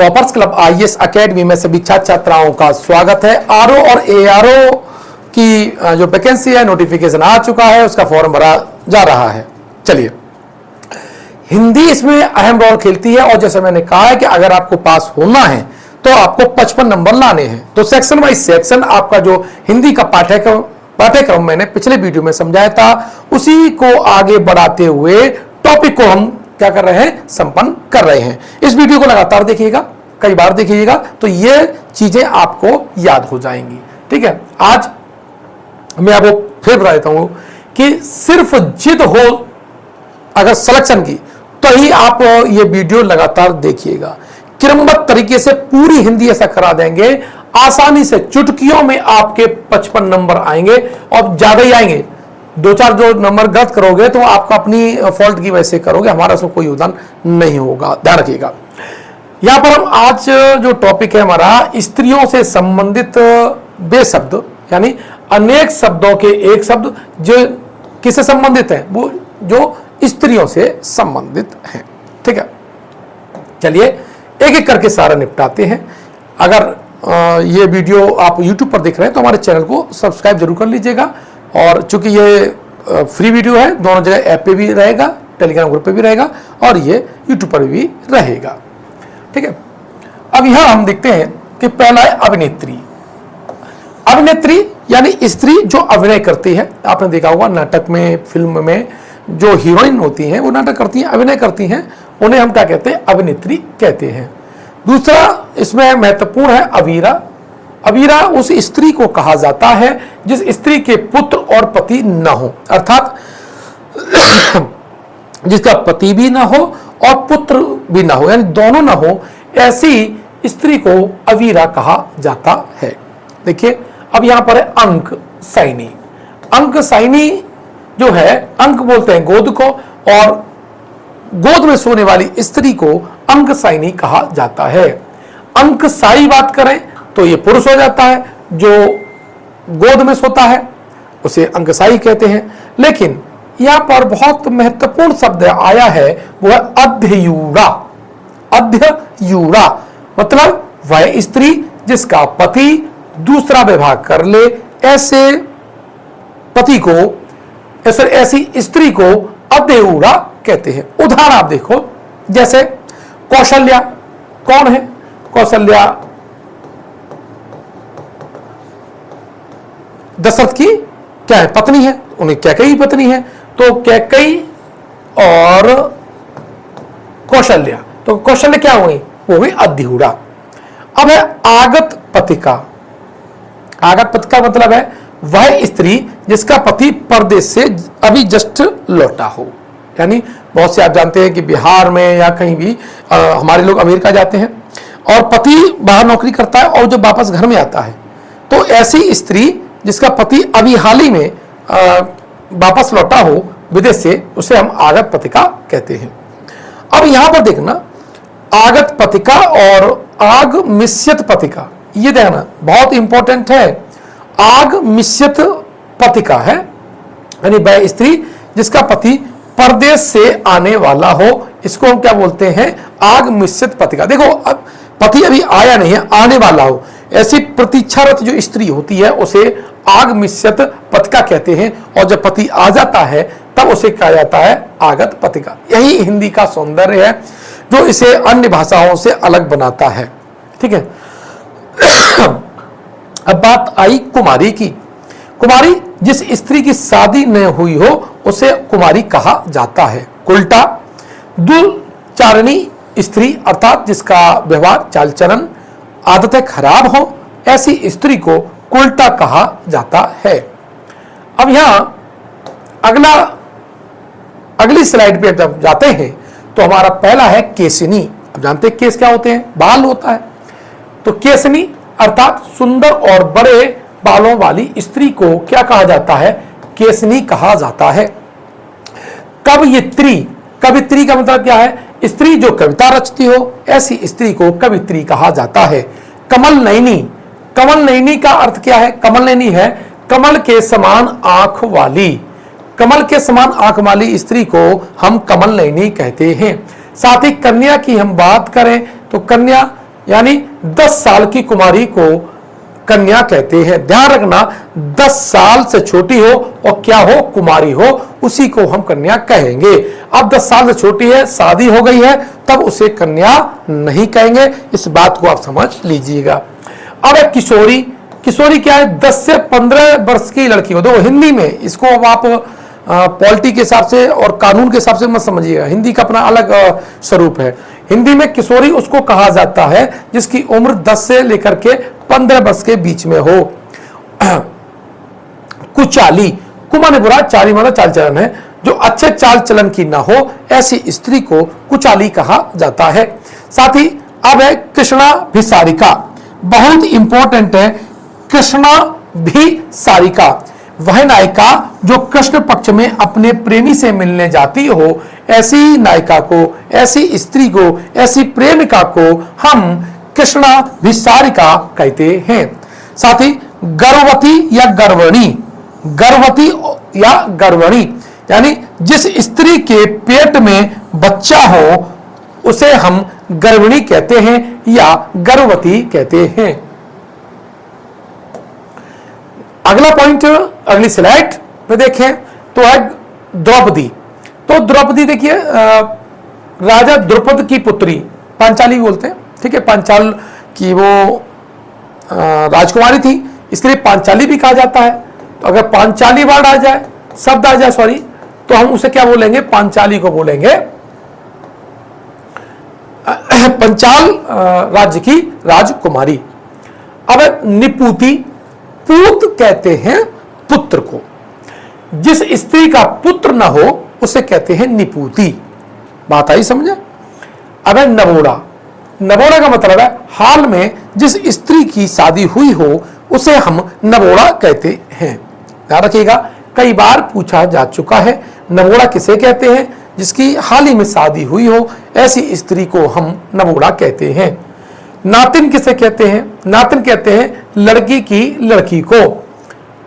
Toppers club IAS academy में सभी छात्र छात्राओं का स्वागत है। आरओ और एआरओ की जो वैकेंसी है नोटिफिकेशन आ चुका है, उसका फॉर्म भरा जा रहा है। चलिए, हिंदी इसमें अहम रोल खेलती है और जैसे मैंने कहा है कि अगर आपको पास होना है तो आपको 55 नंबर लाने हैं। तो सेक्शन वाइज सेक्शन आपका जो हिंदी का पाठ्यक्रम मैंने पिछले वीडियो में समझाया था, उसी को आगे बढ़ाते हुए टॉपिक को हम क्या कर रहे हैं, संपन्न कर रहे हैं। इस वीडियो को लगातार देखिएगा, कई बार देखिएगा, तो ये चीजें आपको याद हो जाएंगी। ठीक है, आज मैं आपको फिर बता देता हूं कि सिर्फ जिद हो अगर सिलेक्शन की तो ही आप ये वीडियो लगातार देखिएगा। क्रमबद्ध तरीके से पूरी हिंदी ऐसा करा देंगे, आसानी से चुटकियों में आपके 55 नंबर आएंगे और ज्यादा ही आएंगे। दो चार जो नंबर गलत करोगे तो आपका अपनी फॉल्ट की वजह से करोगे, हमारा उसमें कोई योगदान नहीं होगा, ध्यान रखिएगा। यहां पर हम आज जो टॉपिक है हमारा, स्त्रियों से संबंधित बे शब्द, यानी अनेक शब्दों के एक शब्द जो किससे संबंधित है, वो जो स्त्रियों से संबंधित है। ठीक है, चलिए एक एक करके सारा निपटाते हैं। अगर ये वीडियो आप YouTube पर देख रहे हैं तो हमारे चैनल को सब्सक्राइब जरूर कर लीजिएगा। और चूंकि ये फ्री वीडियो है, दोनों जगह ऐप पे भी रहेगा, टेलीग्राम ग्रुप पे भी रहेगा और ये YouTube पर भी रहेगा। ठीक है, अब यहां हम देखते हैं कि पहला है अभिनेत्री। अभिनेत्री यानी स्त्री जो अभिनय करती है। आपने देखा होगा नाटक में, फिल्म में जो हीरोइन होती हैं वो नाटक करती हैं, अभिनय करती हैं, उन्हें हम क्या कहते हैं, अभिनेत्री कहते हैं। दूसरा इसमें महत्वपूर्ण है अवीरा। अवीरा उस स्त्री को कहा जाता है जिस स्त्री के पुत्र और पति न हो, अर्थात जिसका पति भी ना हो और पुत्र भी ना हो, यानी दोनों ना हो, ऐसी स्त्री को अवीरा कहा जाता है। देखिए, अब यहां पर है अंक साइनी। अंक साइनी जो है, अंक बोलते हैं गोद को, और गोद में सोने वाली स्त्री को अंक साइनी कहा जाता है। अंक साई बात करें तो ये पुरुष हो जाता है, जो गोद में सोता है उसे अंकसाई कहते हैं। लेकिन यहां पर बहुत महत्वपूर्ण शब्द आया है, वो है अध्ययूढ़ा। अध्ययूढ़ा मतलब वह स्त्री जिसका पति दूसरा विवाह कर ले, ऐसे पति को, ऐसी स्त्री को अध्ययूढ़ा कहते हैं। उदाहरण आप देखो, जैसे कौशल्या। कौन है कौशल्या? दशरथ की क्या है, पत्नी है। उन्हें कैकेयी पत्नी है, तो कैकेयी और कौशल्या, तो कौशल्या क्या हुई, वो हुई अध्ययूढ़ा। अब है आगत पथिका। आगत पथिका मतलब है वह स्त्री जिसका पति परदेश से अभी जस्ट लौटा हो। यानी बहुत से आप जानते हैं कि बिहार में या कहीं भी हमारे लोग अमेरिका जाते हैं और पति बाहर नौकरी करता है और जब वापस घर में आता है, तो ऐसी स्त्री जिसका पति अभी हाल ही में वापस लौटा हो विदेश से, उसे हम आगत पथिका कहते हैं। अब यहां पर देखना, आगत पथिका और आग मिश्रित पथिका, ये देखना बहुत इंपॉर्टेंट है। आग मिश्रित पथिका है, यानी वह स्त्री जिसका पति परदेश से आने वाला हो, इसको हम क्या बोलते हैं, आग मिश्रित पथिका। देखो, अब पति अभी आया नहीं है, आने वाला हो, ऐसी प्रतीक्षारत जो स्त्री होती है उसे आग मिश्रित पथिका कहते हैं। और जब पति आ जाता है तब उसे कहा जाता है आगत पथिका। यही हिंदी का सौंदर्य है जो इसे अन्य भाषाओं से अलग बनाता है। ठीक है, अब बात आई कुमारी की। कुमारी जिस स्त्री की शादी न हुई हो उसे कुमारी कहा जाता है। उल्टा दुर्चारणी स्त्री, अर्थात जिसका व्यवहार, चाल चलन, आदतें खराब हो, ऐसी स्त्री को कुल्टा कहा जाता है। अब यहां अगली स्लाइड पे जब जाते हैं तो हमारा पहला है केसनी। अब जानते हैं केस क्या होते हैं, बाल होता है। तो केसनी अर्थात सुंदर और बड़े बालों वाली स्त्री को क्या कहा जाता है, केसनी कहा जाता है। कवयित्री, कवित्री का मतलब क्या है, स्त्री जो कविता रचती हो, ऐसी स्त्री को कवित्री कहा जाता है। कमल नयनी, कमल नयनी का अर्थ क्या है, कमल नयनी है कमल के समान आंख वाली। कमल के समान आंख वाली स्त्री को हम कमल नयनी कहते हैं। साथ ही कन्या की हम बात करें तो कन्या यानी 10 साल की कुमारी को कन्या कहते हैं। ध्यान रखना, 10 साल से छोटी हो और क्या हो, कुमारी हो, उसी को हम कन्या कहेंगे। अब 10 साल से छोटी है, शादी हो गई है, तब उसे कन्या नहीं कहेंगे। इस बात को आप समझ लीजिएगा। अब एक किशोरी, किशोरी क्या है, 10 से 15 वर्ष की लड़की हो। तो हिंदी में इसको अब आप पॉलिटी के हिसाब से और कानून के हिसाब से मत समझिएगा, हिंदी का अपना अलग स्वरूप है। हिंदी में किशोरी उसको कहा जाता है जिसकी उम्र 10 से लेकर के 15 वर्ष के बीच में हो। कुचाली, कुमाने बुरा, चाली माना चाल चलन है, जो अच्छे चाल चलन की ना हो, ऐसी स्त्री को कुचाली कहा जाता है। साथ ही अब है कृष्णा भिसारिका, बहुत इंपॉर्टेंट है। कृष्णा भिसारिका वह नायिका जो कृष्ण पक्ष में अपने प्रेमी से मिलने जाती हो, ऐसी नायिका को, ऐसी स्त्री को, ऐसी प्रेमिका को हम कृष्णा भिसारिका कहते हैं। साथ ही गर्भवती या गर्वणी, गर्भवती या गर्वणी यानी जिस स्त्री के पेट में बच्चा हो उसे हम गर्भिणी कहते हैं या गर्भवती कहते हैं। अगला पॉइंट अगली स्लाइड पे देखें तो है द्रौपदी। तो द्रौपदी देखिए, राजा द्रुपद की पुत्री, पांचाली बोलते हैं, ठीक है, पांचाल की वो राजकुमारी थी, इसके लिए पांचाली भी कहा जाता है। तो अगर पांचाली वर्ड आ जाए, शब्द आ जाए सॉरी, तो हम उसे क्या बोलेंगे, पांचाली को बोलेंगे। पंचाल राज्य की राजकुमारी। अब निपुति, पूत कहते हैं पुत्र को, जिस स्त्री का पुत्र न हो उसे कहते हैं निपुति। बात आई समझे। अब नवोड़ा, नवोड़ा का मतलब है हाल में जिस स्त्री की शादी हुई हो उसे हम नवोड़ा कहते हैं। ध्यान रखिएगा, कई बार पूछा जा चुका है, नवोड़ा किसे कहते हैं, जिसकी हाल ही में शादी हुई हो, ऐसी स्त्री को हम नवोड़ा कहते हैं। नातिन किसे कहते हैं, नातिन कहते हैं लड़की की लड़की को।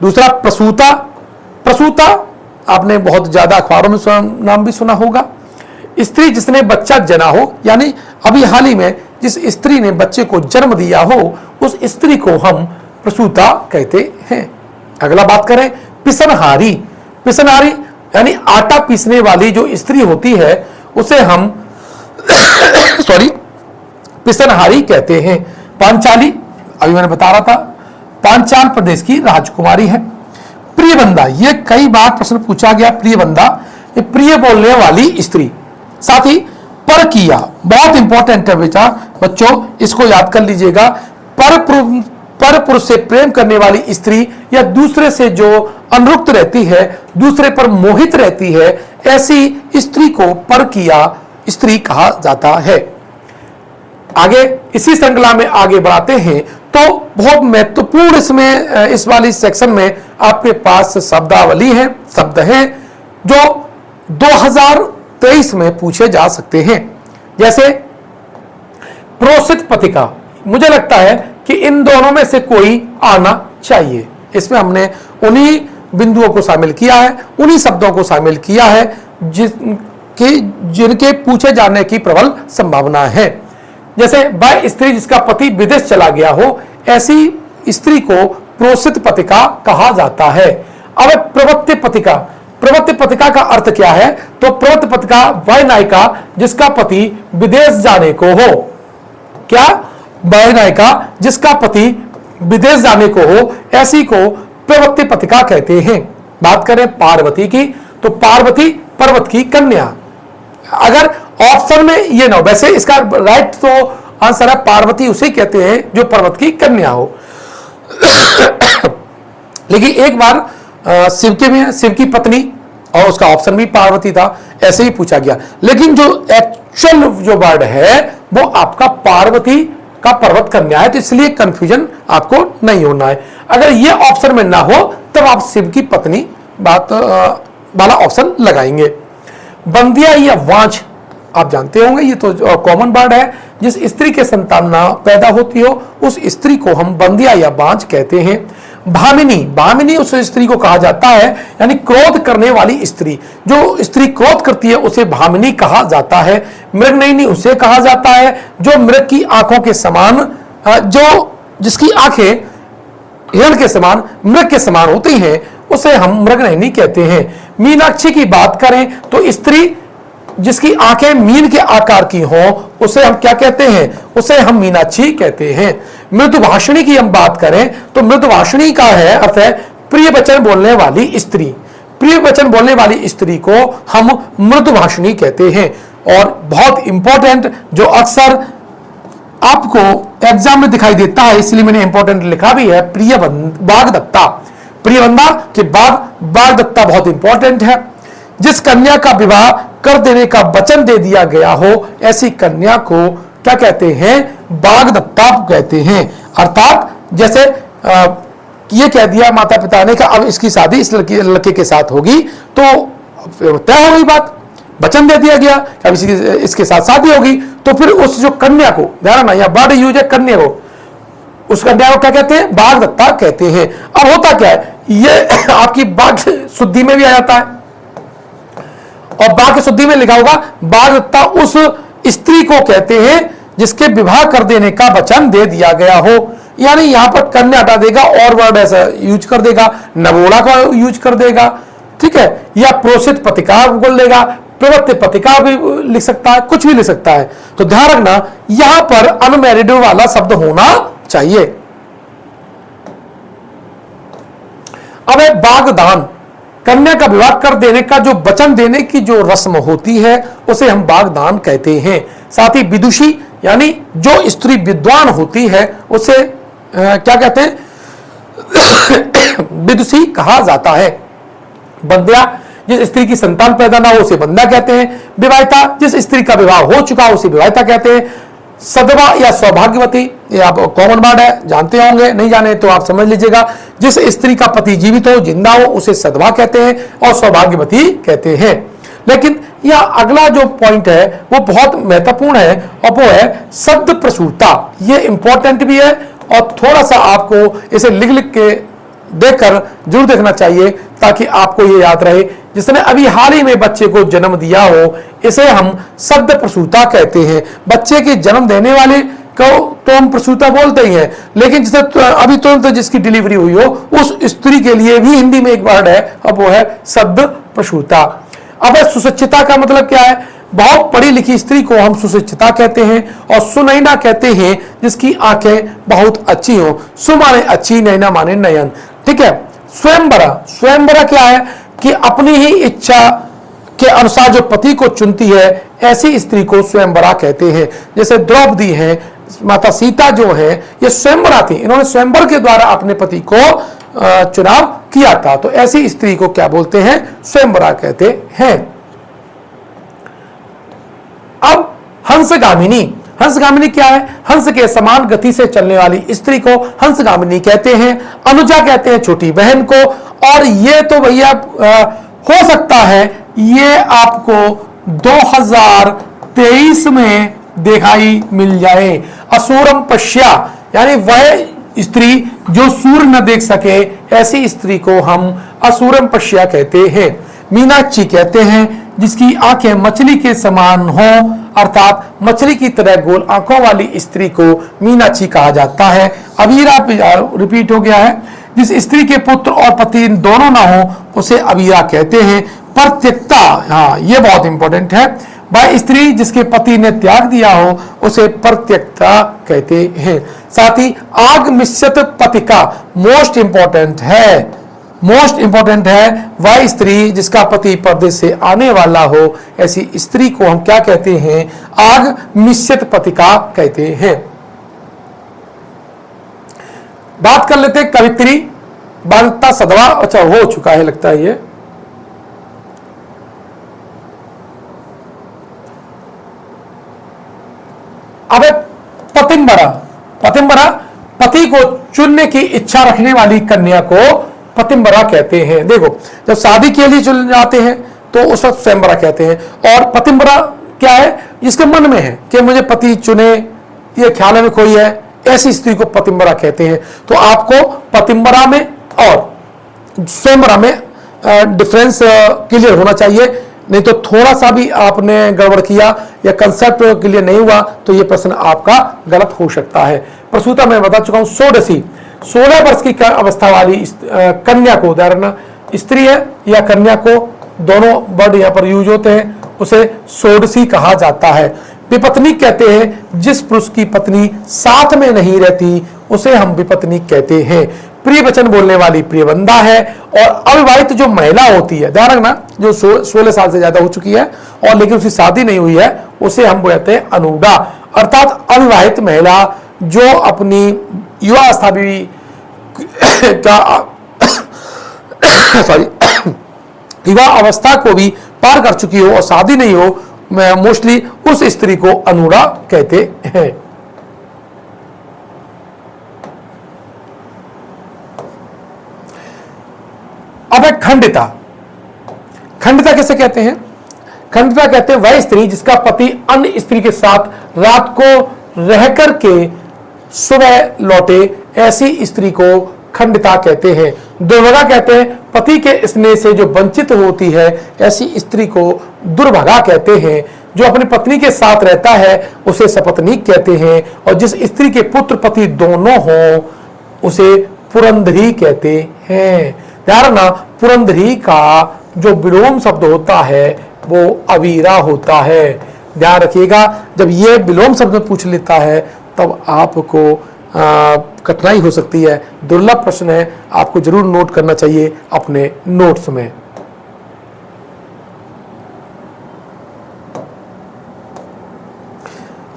दूसरा प्रसूता, प्रसूता आपने बहुत ज्यादा अखबारों में नाम भी सुना होगा, स्त्री जिसने बच्चा जना हो, यानी अभी हाल ही में जिस स्त्री ने बच्चे को जन्म दिया हो उस स्त्री को हम प्रसूता कहते हैं। अगला बात करें पिसनहारी, पिसनहारी यानी आटा पीसने वाली जो स्त्री होती है उसे हम सॉरी पिसनहारी कहते हैं। पांचाली, अभी मैंने बता रहा था, पांचाल प्रदेश की राजकुमारी है। प्रियबंदा, ये कई बार प्रश्न पूछा गया, प्रियबंदा ये प्रिय बोलने वाली स्त्री। साथ ही परकिया, बहुत इंपॉर्टेंट है बेटा बच्चों, इसको याद कर लीजिएगा। पर पुरुष से प्रेम करने वाली स्त्री या दूसरे से जो अनुरक्त रहती है, दूसरे पर मोहित रहती है, ऐसी स्त्री को परकिया स्त्री कहा जाता है। आगे इसी श्रृंखला में आगे बढ़ाते हैं तो बहुत महत्वपूर्ण इसमें इस वाली सेक्शन में आपके पास शब्दावली है, शब्द हैं जो 2023 में पूछे जा सकते हैं। जैसे प्रोसित पथिका, मुझे लगता है कि इन दोनों में से कोई आना चाहिए। इसमें हमने उन्हीं बिंदुओं को शामिल किया है, उन्हीं शब्दों को शामिल किया है जिनके पूछे जाने की प्रबल संभावना है। जैसे वह स्त्री जिसका पति विदेश चला गया हो, ऐसी स्त्री को प्रोसित पथिका कहा जाता है। अब प्रवृत्ति पथिका, प्रवृत्ति पथिका का अर्थ क्या है, तो प्रवृत्ति पथिका वह नायिका जिसका पति विदेश जाने को हो। क्या, वह नायिका जिसका पति विदेश जाने को हो, ऐसी को प्रवृत्ति पथिका कहते हैं। बात करें पार्वती की, तो पार्वती पर्वत की कन्या। अगर ऑप्शन में ये ना हो, वैसे इसका राइट तो आंसर है पार्वती उसे कहते हैं जो पर्वत की कन्या हो। लेकिन एक बार शिव के में शिव की पत्नी और उसका ऑप्शन भी पार्वती था, ऐसे ही पूछा गया। लेकिन जो एक्चुअल जो वर्ड है वो आपका पार्वती का पर्वत कन्या है, तो इसलिए कंफ्यूजन आपको नहीं होना है। अगर ये ऑप्शन में ना हो तब आप शिव की पत्नी बात वाला ऑप्शन लगाएंगे। बंदिया या वांझ, आप जानते होंगे ये तो कॉमन वर्ड है, जिस स्त्री के संतान ना पैदा होती हो उस स्त्री को हम बंदिया या बांझ कहते हैं। भामिनी, भामिनी उस स्त्री को कहा जाता है, यानी क्रोध करने वाली स्त्री। जो स्त्री क्रोध करती है उसे भामिनी कहा जाता है। मृगनयनी उसे कहा जाता है जो मृग की आंखों के समान, जो जिसकी आंखें हिरण के समान, मृग के समान होती हैं, उसे हम मृगनयनी कहते हैं। मीनाक्षी की बात करें तो स्त्री जिसकी आंखें मीन के आकार की हो उसे हम क्या कहते हैं, उसे हम मीनाक्षी कहते हैं। मृदुभाषिणी की हम बात करें तो मृदुभाषिणी का है अर्थ है प्रिय वचन बोलने वाली स्त्री। प्रिय वचन बोलने वाली स्त्री को हम मृदुभाषिणी कहते हैं। और बहुत इंपॉर्टेंट जो अक्सर आपको एग्जाम में दिखाई देता है, इसलिए मैंने इंपॉर्टेंट लिखा भी है, बागदत्ता। प्रियवंदा के बाद बागदत्ता बहुत इंपॉर्टेंट है। जिस कन्या का विवाह कर देने का वचन दे दिया गया हो ऐसी कन्या को क्या कहते हैं, बागदत्ता कहते हैं। अर्थात जैसे ये कह दिया माता पिता ने कि अब इसकी शादी इस लड़के के साथ होगी, तो तय हो गई बात, वचन दे दिया गया कि अब इसके साथ शादी होगी। तो फिर उस जो कन्या को, ध्यान ना यहाँ वर्ड यूज है कन्या को, उस कन्या को क्या कहते हैं, बागदत्ता कहते हैं। अब होता क्या है, ये आपकी बाघ शुद्धि में भी आ जाता है और बाघ शुद्धि में लिखा होगा बागदत्ता उस स्त्री को कहते हैं जिसके विवाह कर देने का वचन दे दिया गया हो। यानी यहां पर कन्या हटा देगा और वर्ड ऐसा यूज कर देगा, नवोड़ा का यूज कर देगा, ठीक है, या प्रोषित पतिका बोल देगा, प्रवृत्त पतिका भी लिख सकता है, कुछ भी लिख सकता है। तो ध्यान रखना यहां पर अनमैरिड वाला शब्द होना चाहिए। अब है बागदान, कन्या का विवाह कर देने का जो वचन देने की जो रस्म होती है उसे हम बागदान कहते हैं। साथ ही विदुषी यानी जो स्त्री विद्वान होती है उसे क्या कहते हैं, विदुषी कहा जाता है। बंध्या जिस स्त्री की संतान पैदा ना हो उसे बंध्या कहते हैं। विवाहिता जिस स्त्री का विवाह हो चुका उसे विवाहिता कहते हैं। सदवा या सौभाग्यवती, ये आप कॉमन वर्ड है, जानते होंगे, नहीं जाने तो आप समझ लीजिएगा। जिस स्त्री का पति जीवित हो, जिंदा हो, उसे सदवा कहते हैं और सौभाग्यवती कहते हैं। लेकिन यह अगला जो पॉइंट है वो बहुत महत्वपूर्ण है और वो है शब्द प्रसूरता। ये इंपॉर्टेंट भी है और थोड़ा सा आपको इसे लिख लिख के देखकर जरूर देखना चाहिए ताकि आपको ये याद रहे। जिसने अभी हाल ही में बच्चे को जन्म दिया हो इसे हम शब्द प्रसूता कहते हैं। बच्चे के जन्म देने वाले को तो हम प्रसूता बोलते ही हैं, लेकिन जिसे अभी तुरंत जिसकी डिलीवरी हुई हो उस स्त्री के लिए भी हिंदी में एक वर्ड है, अब वो है शब्द प्रसूता। अब सुशिक्षिता का मतलब क्या है, बहुत पढ़ी लिखी स्त्री को हम सुशिक्षिता कहते हैं और सुनैना कहते हैं जिसकी आंखें बहुत अच्छी हो। सु माने अच्छी, नैना माने नयन, ठीक है। स्वयंवरा, स्वयंवरा क्या है कि अपनी ही इच्छा के अनुसार जो पति को चुनती है ऐसी स्त्री को स्वयंवरा कहते हैं। जैसे द्रौपदी है, माता सीता जो है ये स्वयंवरा थी, इन्होंने स्वयंवर के द्वारा अपने पति को चुनाव किया था, तो ऐसी स्त्री को क्या बोलते हैं, स्वयंवरा कहते हैं। अब हंसगामिनी, हंसगामिनी क्या है, हंस के समान गति से चलने वाली स्त्री को हंसगामिनी कहते हैं। अनुजा कहते हैं छोटी बहन को। और ये तो भैया हो सकता है ये आपको 2023 में दिखाई मिल जाए। असुरम पश्या यानी वह स्त्री जो सूर्य न देख सके ऐसी स्त्री को हम असुरम पश्या कहते हैं। मीनाक्षी कहते हैं जिसकी आंखें मछली के समान हो, अर्थात मछली की तरह गोल आंखों वाली स्त्री को मीनाक्षी कहा जाता है। अबीरा रिपीट हो गया है, जिस स्त्री के पुत्र और पति दोनों ना हो उसे अबीरा कहते हैं। परित्यक्ता, हाँ ये बहुत इंपॉर्टेंट है, वह स्त्री जिसके पति ने त्याग दिया हो उसे परित्यक्ता कहते हैं। साथ ही आग मिश्रित पतिका मोस्ट इंपॉर्टेंट है, मोस्ट इंपॉर्टेंट है, वह स्त्री जिसका पति परदेश से आने वाला हो ऐसी स्त्री को हम क्या कहते हैं, आग मिश्रित पतिका कहते हैं। बात कर लेते हैं कवित्री, बागदत्ता सदवा, अच्छा हो चुका है लगता है ये। अब पतिंबरा, पतिंबरा पति को चुनने की इच्छा रखने वाली कन्या को पतिंबरा कहते हैं। देखो जब शादी के लिए चुन जाते हैं तो उस वक्त स्वयंवरा कहते हैं, और पतिंबरा क्या है, जिसके मन में है कि मुझे पति चुने, ये ख्याल में कोई है, ऐसी स्त्री को पतिंबरा कहते हैं। तो आपको पतिंबरा में और स्वयं हमें डिफरेंस क्लियर होना चाहिए, नहीं तो थोड़ा सा भी आपने गड़बड़ किया या कंसेप्ट क्लियर नहीं हुआ तो ये प्रश्न आपका गलत हो सकता है। प्रसूता मैं बता चुका हूं, षोडशी 16 वर्ष की अवस्था वाली कन्या को, उदाहरण स्त्री है या कन्या को, दोनों वर्ड यहां पर यूज होते हैं, उसे षोडशी कहा जाता है। विपत्नी कहते हैं जिस पुरुष की पत्नी साथ में नहीं रहती उसे हम विपत्नी कहते हैं। प्रिय वचन बोलने वाली प्रियवंदा है। और अविवाहित जो महिला होती है, ध्यान रखना, जो 16 साल से ज्यादा हो चुकी है और लेकिन उसकी शादी नहीं हुई है, उसे हम कहते हैं अनुडा। अर्थात अविवाहित महिला जो अपनी युवावस्था भी का सॉरी युवा अवस्था को भी पार कर चुकी हो और शादी नहीं हो, मोस्टली उस स्त्री को अनुडा कहते हैं। अब है खंडिता। खंडिता किसे कहते हैं? खंडिता कहते हैं वह स्त्री जिसका पति अन्य स्त्री के साथ रात को रह करके सुबह लौटे, ऐसी स्त्री को खंडिता कहते हैं। दुर्भगा कहते हैं पति के स्नेह से जो वंचित होती है, ऐसी स्त्री को दुर्भगा कहते हैं। जो अपनी पत्नी के साथ रहता है उसे सपत्नीक कहते हैं। और जिस स्त्री के पुत्र पति दोनों हों उसे पुरंदरी कहते हैं। ध्यान रखना, पुरंदरी का जो विलोम शब्द होता है वो अवीरा होता है। ध्यान रखिएगा, जब ये विलोम शब्द पूछ लेता है तब आपको कठिनाई हो सकती है। दुर्लभ प्रश्न है, आपको जरूर नोट करना चाहिए अपने नोट्स में।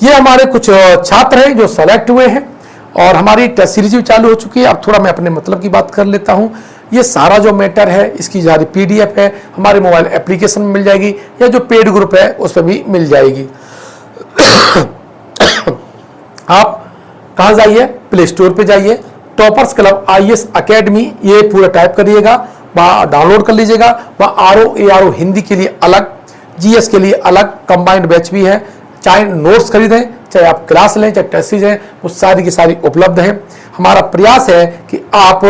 ये हमारे कुछ छात्र हैं जो सेलेक्ट हुए हैं और हमारी टेस्ट सीरीज भी चालू हो चुकी है। अब थोड़ा मैं अपने मतलब की बात कर लेता हूं। ये सारा जो मैटर है इसकी सारी PDF है, हमारे मोबाइल एप्लीकेशन में मिल जाएगी या जो पेड ग्रुप है उस पर भी मिल जाएगी। आप कहाँ जाइए, प्ले स्टोर पे जाइए, टॉपर्स क्लब IAS अकेडमी ये पूरा टाइप करिएगा, वहाँ डाउनलोड कर लीजिएगा। वहाँ RO हिंदी के लिए अलग, GS के लिए अलग कंबाइंड बैच भी है। चाहे नोट्स खरीदें, चाहे आप क्लास लें, चाहे टेस्ट लें, वो सारी की सारी उपलब्ध है। हमारा प्रयास है कि आप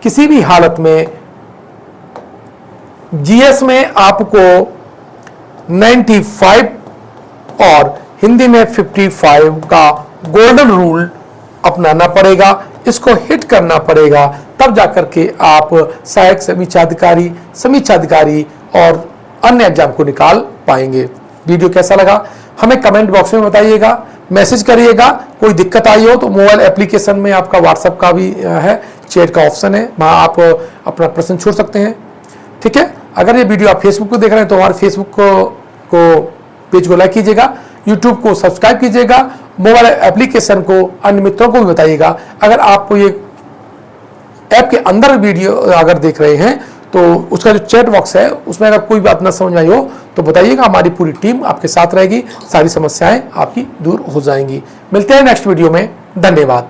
किसी भी हालत में GS में आपको 95 और हिंदी में 55 का गोल्डन रूल अपनाना पड़ेगा, इसको हिट करना पड़ेगा, तब जाकर के आप सहायक समीक्षाधिकारी और अन्य एग्जाम को निकाल पाएंगे। वीडियो कैसा लगा हमें कमेंट बॉक्स में बताइएगा, मैसेज करिएगा। कोई दिक्कत आई हो तो मोबाइल एप्लीकेशन में आपका व्हाट्सएप का भी है, चैट का ऑप्शन है, वहाँ आप अपना प्रश्न छोड़ सकते हैं। ठीक है, अगर ये वीडियो आप फेसबुक पे देख रहे हैं तो हमारे फेसबुक को पेज को लाइक कीजिएगा, यूट्यूब को सब्सक्राइब कीजिएगा, मोबाइल एप्लीकेशन को अन्य मित्रों को भी बताइएगा। अगर आप ये ऐप के अंदर वीडियो अगर देख रहे हैं तो उसका जो चैट बॉक्स है उसमें अगर कोई बात ना समझ में आई हो तो बताइएगा, हमारी पूरी टीम आपके साथ रहेगी, सारी समस्याएं आपकी दूर हो जाएंगी। मिलते हैं नेक्स्ट वीडियो में, धन्यवाद।